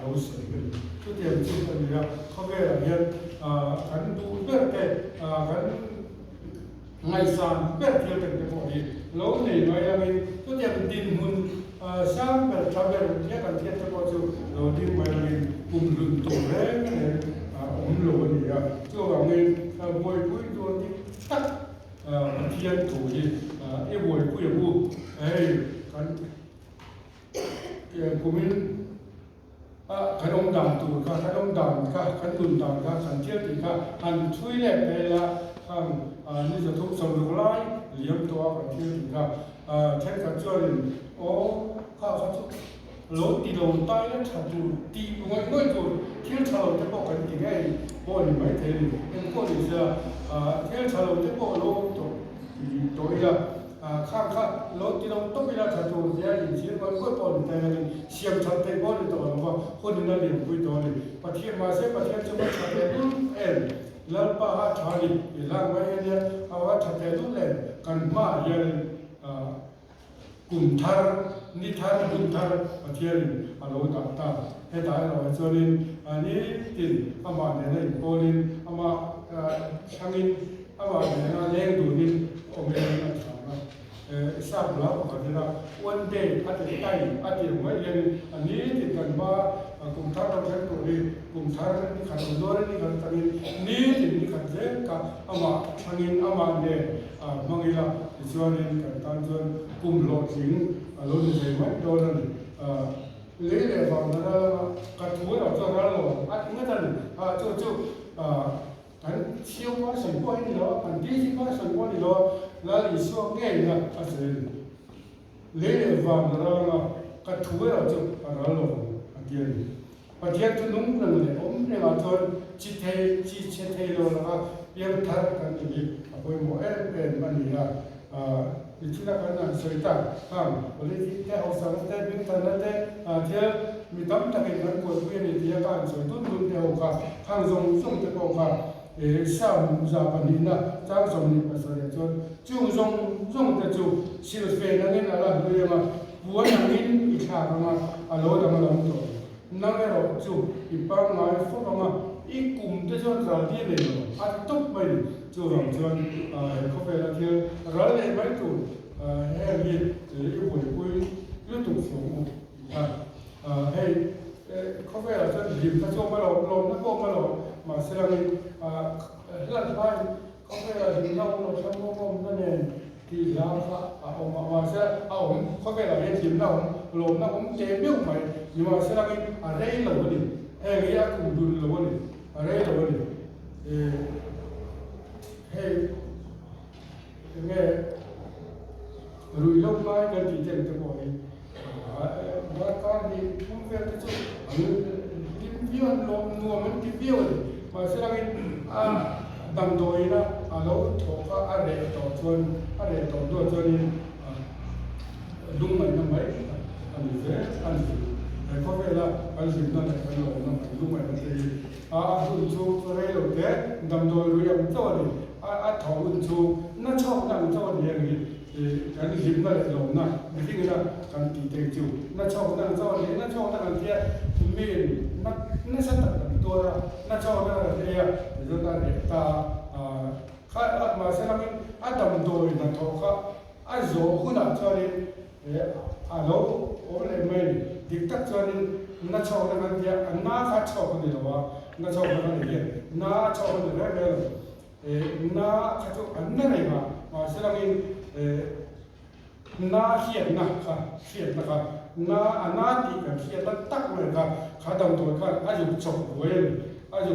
Speaker 4: ho se nge tu te chu ta ni ya kha ve la hian kan du be te kan ngai san be thil te ko ni lo nei noi la nge tu te din hun sang be tra be ne kan te ko chu lo din mai la nge cùng đường tổ đấy ống lỗ thì cho vào người buổi cuối rồi thì tắt thiên thủ gì yêu buổi cuối là bu ấy của mình cái ông đàm tù cái ông đàm cái tuần đàm cái thiết thì hành chui lệ đây là như giờ thuốc sầu lục lai liếm toa cái thiết thì thế cả cho nên cái lối đi đầu tay nó chặt tù đi ngoài ngoài tù thiếu chào cái bộ cái gì cái bộ này mấy thế này em có gì sao thiếu chào cái bộ lối tù là khác lối đi đầu tốt là chặt tù thì anh chỉ có bộ này này xiêm chặt tay bộ này tù màคนนั้นเนี่ยคุยตัวนี้ประเทศมาเสียประเทศจะมาชาเตลุนเอ็นแล้วป้าชาลีหลังไว้เนี่ยเอาว่าชาเตลุนเอ็นกันมาอย่างกลุ่มทารนิทานกลุ่มทารประเทศอาโลตัดตาให้ได้เราจนอันนี้ติดอามาเนี่ยโกลินอามาช่างอินอามาเนี่ยเลี้ยงดูนินองค์เลี้ยงนะทราบแล้วก็คือว่าวันเดย์อาทิตย์ใต้อาทิตย์ไว้ยังอันนี้ติดกันว่ากลุ่มทารเราใช้ตัวนี้กลุ่มทารนี่ขัดตัวนี่ขัดตัวนี้ติดนี่ขัดเจ๊กับอามาช่างอินอามาเนี่ยมังอีละส่วนนี้กันตามส่วนกลุ่มหลอดสิงหลอดสิงไว้โดนเลี้ยงฟังนะกระทู้เราจะกันหรออันนี้กันจู่กันเชี่ยวว่าสังกัดนี่หรออันที่ที่ว่าสังกัดนี่หรอแล้วอีส่วนเงี้ยนะอาศัยเลี้ยงฟังนะกระทู้เราจะกันหรออันเดียวประเทศที่นุ่มนั่นเลยผมเนี่ยมาจนจิตเทเราละยังทัดกันอีกพอหมอเป็นมันนี่ละดิฉันก็นั่งสวยตาข้างวันนี้ที่เอาสารเต้บินทันเต้เที่ยวมีตั้มตะเกียงกันกวดเวียนที่อาการสวยตุ้นเดียวกันข้างทรงจะบอกว่าสาวจาปันนี่นะจ้างทรงนี่ภาษาเดียวจนจู่ทรงแต่จู่สิลเฟนนั่นนี่อะไรดูยังมาบัวนั่งนี่อีกขามาอารมณ์ดำดำตัวนั่งแล้วจู่อีปังมาฟุกมาอีกกลุ่มที่ชนเราที่เลยอันตุ๊บไปจู่หลังชนเขาไปแล้วเที่ยวเราเลยไม่ถูกให้ยินอยู่บนคุยยุติสูงให้เขาไปแล้วชนหยิบพระโจมาหลอกลมนักโกมาหลอกมาเสร็จแล้วหลังไปเขาไปแล้วหินเราชั้นโง่นั่นเองที่เราเอามาเสร็จเอาเขาไปแล้วหินเราลมนักผมเจ็บยุ่งไปอยู่มาเสร็จแล้วอะไรเราเนี่ยให้เรียกคุณดูเราเนี่ยอะไรเราเนี่ยให้เนี่ยรู้ยกไม้กันที่เจนจะบอกนี่ว่าการที่ผมเวลาจะกินเบี้ยลมนัวมันกินเบี้ยเลยมาเสร็จแล้วดำโดยนะเราถูกอะไรต่อชนอะไรต่อตัวชนดุ้งมันทำไมอันนี้เสียอันนี้เขาเวลาอันนี้นั่นแหละอันนี้ดุ้งมันมันจะหุ่นชูอะไรหรอกแต่ดำโดยรู้ยังตัวนี่ถอหุ่นชูน่าชอบนั่งตัวนี่อย่างนี้การหิมนั่นแหละหลงนะไม่ที่ก็การตีเตะจูน่าชอบนั่งตัวนี่น่าชอบนั่งเที่ยมีน่าสัตย์ ตัวน่าชอบนั่นเองจะนั่นเองตาข้ามาเสร็จแล้วอันดำโดยนั่นทว่าอันโจ้หุ่นอันจอนี่อันเราโอ้เลยไม่ดิกตักจอนี่น่าชอบนั่นเดียอันน่าข้าชอบคนเดียวว่าน่าชอบนั่นเองน่าชอบคนเดียวเลยน่าข้าชอบอันนั้นเองมาเสร็จแล้วน่าเขียนนะคะเขียนนะคะน่าอันน่าดีกันเขียนตักเลยค่ะข้าดำตัวข้าอายุจบเว้ยอายุ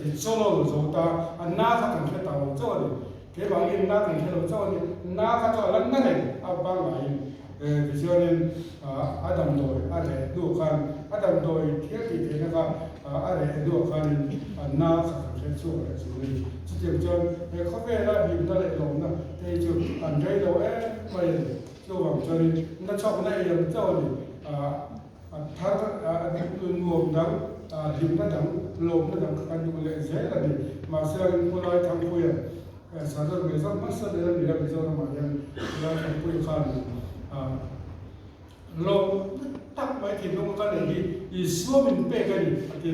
Speaker 4: ที่โซโล่โซตาอันน่าข้ากันแค่ตาโจ้เลยเกี่ยวกับน่ากันแค่โจ้เลยน่าข้าจะอันนั้นเองอับบังไงที่เชื่อเนี่ยอาดัมโดยอะไรดูกันอาดัมโดยเที่ยวที่เห็นนะครับอะไรดูกันน่าข้ากันแค่โจ้เลยสุดเลยสุดจนเขาเป็นอะไรหิมนั่นเลยลงนะที่จุดอันใจเราไม่โจ้บางจนน่าชอบนั่นเองโจ้เลยถ้ารวมดังหิมนั่นดังลมนั่นดังกันดูเลยเสียเลยมาเสียงคนลอยทางคุยสารเรื่องมันสะเดือนนี่แหละเป็นเจ้าหน้าที่ลอยทางคุยข้างลมตักไปที่ลงกันเลยอีส่วนเป็นเป้กันที่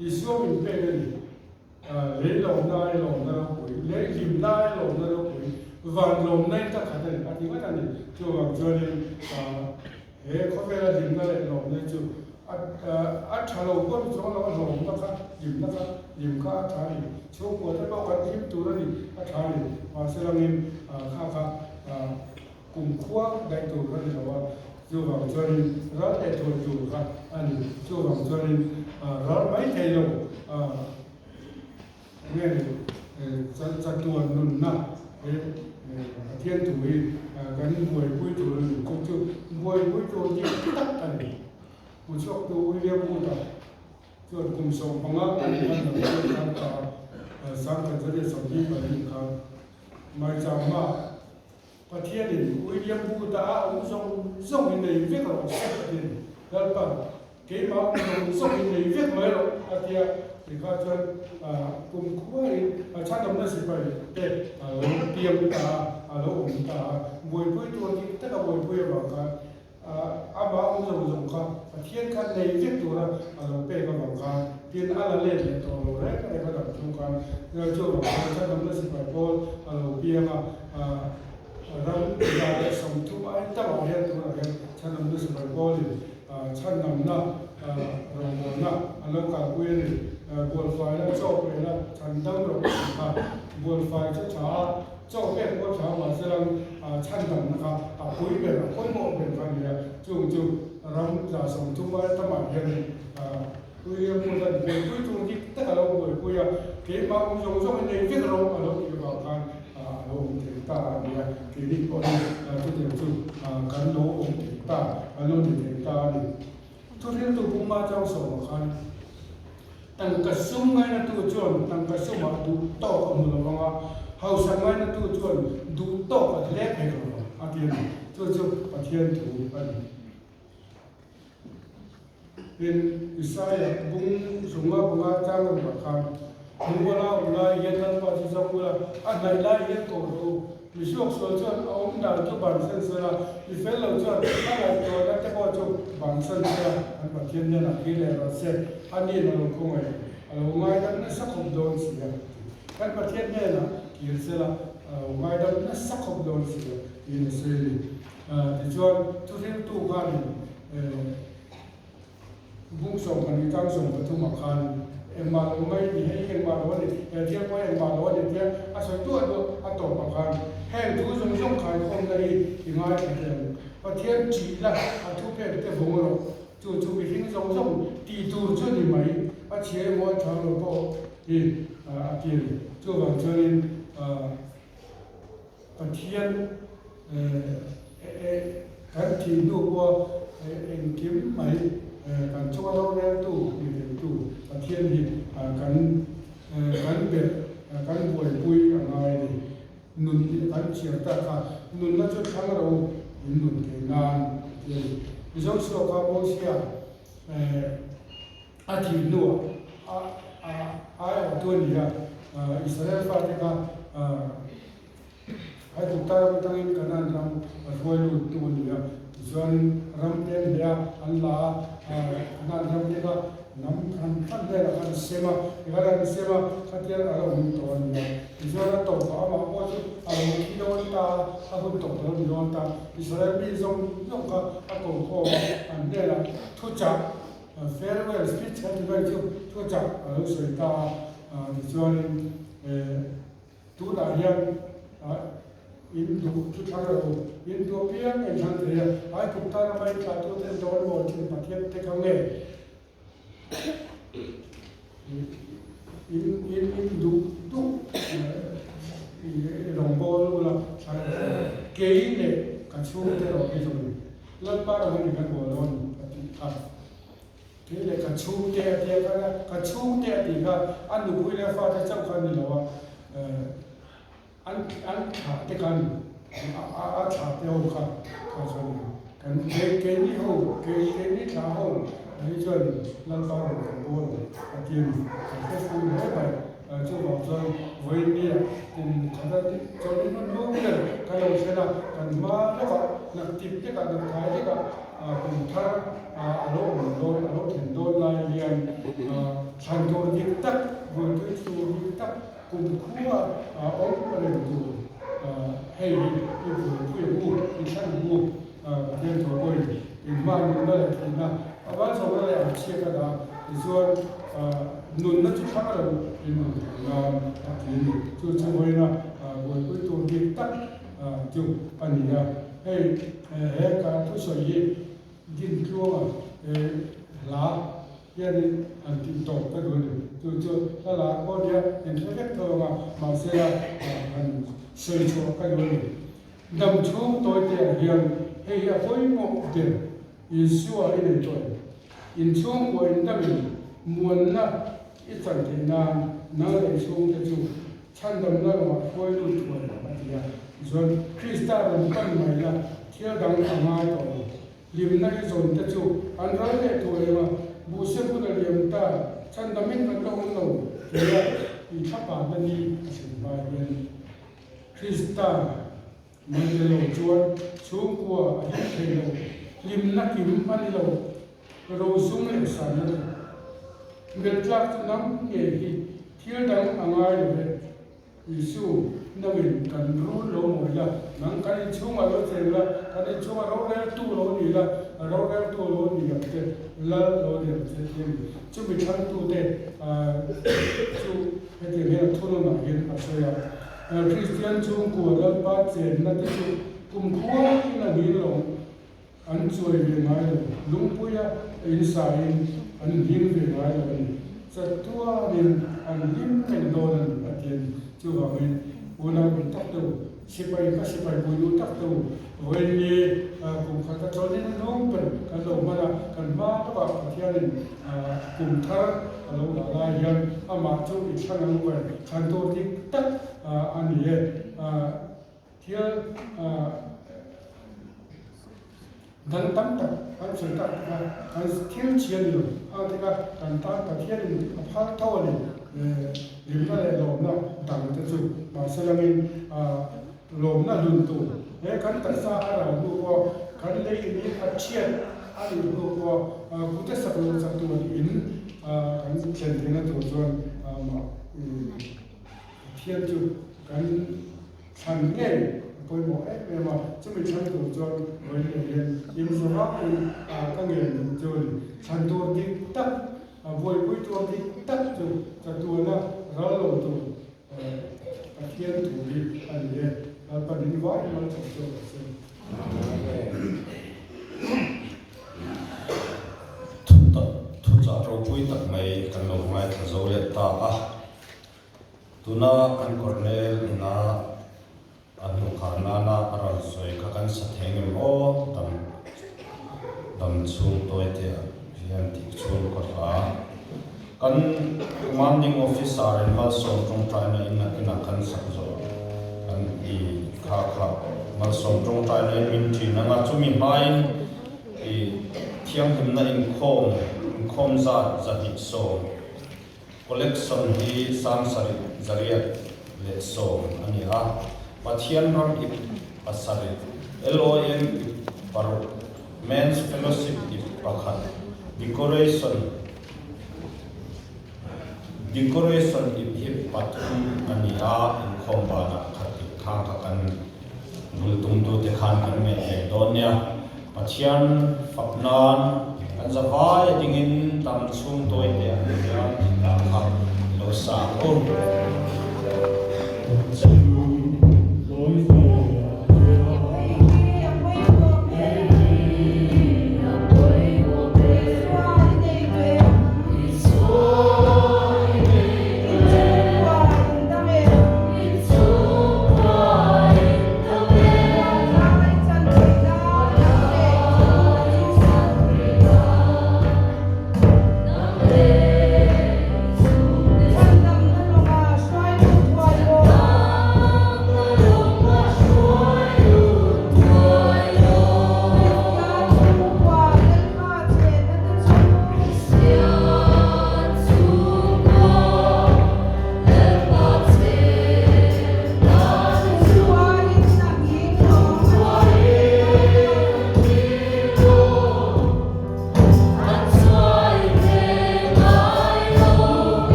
Speaker 4: อีส่วนเป็นเป้กันเลี้ยลมได้ลมได้คุยเลี้ยหิมได้ลมได้คุยวันลมได้ตักขัดเลยที่ว่านั่นจู่ว่าจู่เนี่ยเขาเป็นอะไรหิมได้ลมได้จู่อัฐเราก็จะว่าเราลมนะครับหิมก็อัฐนี่ช่วงปวดที่บอกว่าหิมตัวนี่อัฐนี่มาเสร็จแล้วข้ากลุ่มขั้วได้ตัวกันเลยว่าจู่ว่าจู่นี่รัฐได้ตัวจู่ครับอันนี้จู่ว่าจู่นี่รัฐไม่ได้ลงเนี่ยจะตัวนุ่นนะเทียนถุยกันมวยปุ้ยตัวนึงก็จู่มวยปุ้ยตัวนี้ตักอันนี้ผู้ชอบดูเรียบพูดอ่ะส่วนกลุ่มส่งของเราอันนี้มันเป็นการต่อสังกัดจะได้สมบูรณ์แบบนี้ครับไม่จำว่าประเทศนี้เรียบพูดแต่อุ้งส่งในเวียดนามเสียดีแล้วก็เกี่ยวกับส่งในเวียดนามอาทิตย์ที่เขาจะกลุ่มคุยชาติดำเนินสิบปีเด็กเตรียมตาเราอุ้งตามวยปุ้ยตัวนี้แต่ก็มวยปุ้ยบอกกันอาบ้าอุ้งส่งครับเทียนกันในเวียดนามเราเป้ก็บอกกันเทียนอะไรเล่นตัวเราเล่นอะไรก็แบบทุกกันเราจู่ชาติดำเนินสิบปีพอเราเพียงเราได้สมทุกไอ้ตั้งเอาเห็นตัวเห็นฉันนำดูสมัยก่อนฉันนำนะโรงงานนะแล้วก็คุยเลยบัวไฟแล้วเจ้าไปแล้วฉันตั้งโรงงานบัวไฟเจ้าเจ้าเป็นบัวเช้ามาเสร็จฉันนำนะครับคุยเป็นคนมองเป็นกันเนี่ยจู่เราจะสมทุกไอ้ตั้งเอาเห็นคุยมันจะเป็นคุยตรงที่แต่เราคุยเกี่ยวกับองค์ทรงในวิถีเราเราเกี่ยวกับการเราตาเนี่ยที่นี่คนที่เดียวจุกันโลองตาโลนี่ตานี่ทุเรียนตัวผมมาเจ้าสองคันตั้งกระสุนไงนะตัวจวนตั้งกระสุนมาดูโตกับมือเราว่าเฮาสังไงนะตัวจวนดูโตกับเล็กให้เราอาทิตย์จู่อาทิตย์ถูกไปเป็นอิสราเอลบุ้งสงฆ์บุ้งจ้างกันแบบคันบุ้งเราเย็นนั้นพอที่จะพูดอันไหนได้เย็นก็รู้มีช่วงส่วนช่วงเอาหน้าจุดบางเส้นเสียมีเฟลเราช่วงอะไรตัวนั้นแต่พอจุดบางเส้นเสียอันแบบเทียนเนี่ยนะที่เราเสร็จอันนี้เราคงเราไม่ได้นั่นสักคนโดนเสียกันประเทศเนี่ยนะที่เสียไม่ได้นั่นสักคนโดนเสียที่เสียที่ช่วงทุเรียนตู้กันบุ้งส่งกันตั้งส่งกันทุกมาคันมาลงไม่ดีให้เองมาลงนี่เทียบว่าเองมาลงนี่เทียบอาศัยตัวอัตโตมาคันแห่งทุกสมชงขายของในที่ง่ายที่เดียวประเทศจีนละทุกเพศแต่ผมเราจู่ไปทิ้งสมชงตีตูช่วยดีไหมอาเชียร์ว่าทางเราก็ที่ที่จู่บางช่วงประเทศการที่ดูว่าเองคิดไหมการช่วยเราแล้วตู้ประเทศนี้การเบ็ดการบวยปุยอะไรนุ่นการเชียร์ตาค่ะนุ่นนั่นจะทำเรานุ่นเก่งงานที่จะสอบความรู้เสียอาทิตย์นู้ตัวนี้อิสราเอลฟ้าที่ก็ให้ทุกท่านตั้งอินกันนั้นเราช่วยลุ้นตัวนี้ส่วนรำเต็มเดียอันลานั่นรำเต็มก็ nam kan le la kan sema igara sema khatia ara un to ni isora to pa ma ko chu ara ki don ta a hun to do don ta isora bi zong zong ka a ko an le la thu cha farewell speech kan ga chu thu cha a lo soi ta ni chuan tu da hian in du tu tharo in du pian en chan te ai tu ta na mai ta tu te do mo tin pa thiam te kang le in du long bol la chan ke ne ka chu te ro ke chu lan pa ro ni kan bo lon a ke le ka chu te ka chu te ti ga an du pu le fa ta chau khan ni lo an thả cái căn thả tiêu cả rồi cái ní hồ cái ní thả hồ ấy rồi lần sau rồi còn buồn tiền cái phụ nữ này cho bảo rồi với nia cùng chúng ta cho đến nó luôn rồi cái đầu xe là cần mà nó có là tìm cái cả được cái cả cùng thả lỗ tiền đôi này liền thành đồ điện tắc vừa cái đồ điện tắc cùng khu ông cái này đủ hay cái vụ cái sản vụ tiền thổ bồi thì mà mình đây thì là bây giờ đây là chia cái đó thì rồi nôn nó chút khác rồi thì mình thì cho với là với cái tổ chức tắc chung anh là hay cả thứ sở gì nghiên cứu lá yên anh tìm tòi cái rồi cho là có dia yang saya kata mà saya anh soi cho cái rồi đâm chung tôi thì hiện hay là với một điểm Yesu ở đây rồi in chung của in đâm muốn là ít chẳng thì nó để chung cái chung chăn đâm nó mà với luôn tuổi mà thì rồi Christa đâm con mày là theo đằng thằng ai rồi liềm này rồi cái chung anh nói để tuổi mà bố sẽ cũng là liềm ta chăn đâm mình vẫn đâu đâu thì thì các bạn bên đi sự bài bên Christa mình là chuột xuống của những thầy lâu lim nát kim ăn lâu rồi xuống lại sản nữa việc làm nắm nghề thì thiếu đắng ăn ai rồi Giêsu nó mình cần rút lỗ mỗi là nắng cái chung mà nó thế là cái chung mà rau ra tu lỗ gì là rau ra tu lỗ gì vậy là lỗ gì vậy chúng mình chăn tu thế chú cái gì này thu nó nặng hiện ở đây Christian chung của lớp ba trên là cái chung cùng khóa là gì rồi anh chơi về ngay rồi lúng bùi inside anh điên về ngay rồi rất tua nên anh điên cái đồ này là tiền chưa vào mình buồn nào mình tắt đầu xếp bài buồn tắt đầu với như cùng các cháu nên nó cần cái đầu mà là cần ba các bạn theo nên cùng thở lâu là hiện mà chú ít sang ăn quên khăn tôi thì tắt anh ấy theo dan tam tak kan serta kan skill chian lo thì ka kan ta ka thian pha thau ni limna le lo na dang te chu ma salamin lo na lun tu kan ta sa ara lu ko kan le ni a chian ali lu ko ku te sa lo sa tu in kan chen te na tu zon ma thian chu kan chan nge với một em mà chúng mình chăn tổ cho với hiện in số hấp thì các người chơi chăn tổ thì tắt vui vui tổ thì tắt rồi cho tổ nó rõ lộ tổ thiên thủ đi anh ấy và đến vãi nó cho
Speaker 1: thu trả rồi vui tận mày cần lâu mai thằng dâu lệ ta tu na anh còn nè na anh lúc khán na aral soi các anh sát hàng o đầm chung tôi thì hiện thị chung có ra kan commanding officer in Malsom trong China in a kan sắc rồi kan i kha Malsom trong China in min thi na nga chu mi mai i thiang him na in khom za hi so collection hi sam sari zariat le so ani ha Pathian ram ip asari LOM par men's fellowship ip pakhat decoration decoration hip patum ania in khombana khati khang khakan nultum tu te khan kan me donia pathian faknan an zawai dingin tam chung toi te an ya ta kha lo sa ko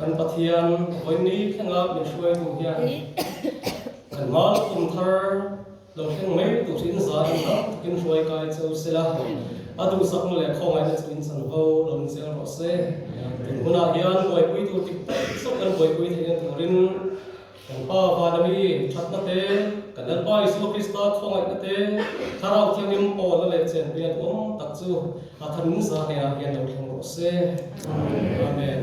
Speaker 5: kan pathian voini thenga min shuai tu hian kan mal kum thar lo theng mai tu sin za na kin shuai kai chau sela adu sak le khong ai chu in san ho lo ni sel ro se huna hian boi pui tu tik sok kan boi pui thei tu rin kan pa va na mi that na te kan dal pa isu krista khong ai na te tharau thiang im po la le chen bian om tak chu a than sa he a hian lo theng ro se amen.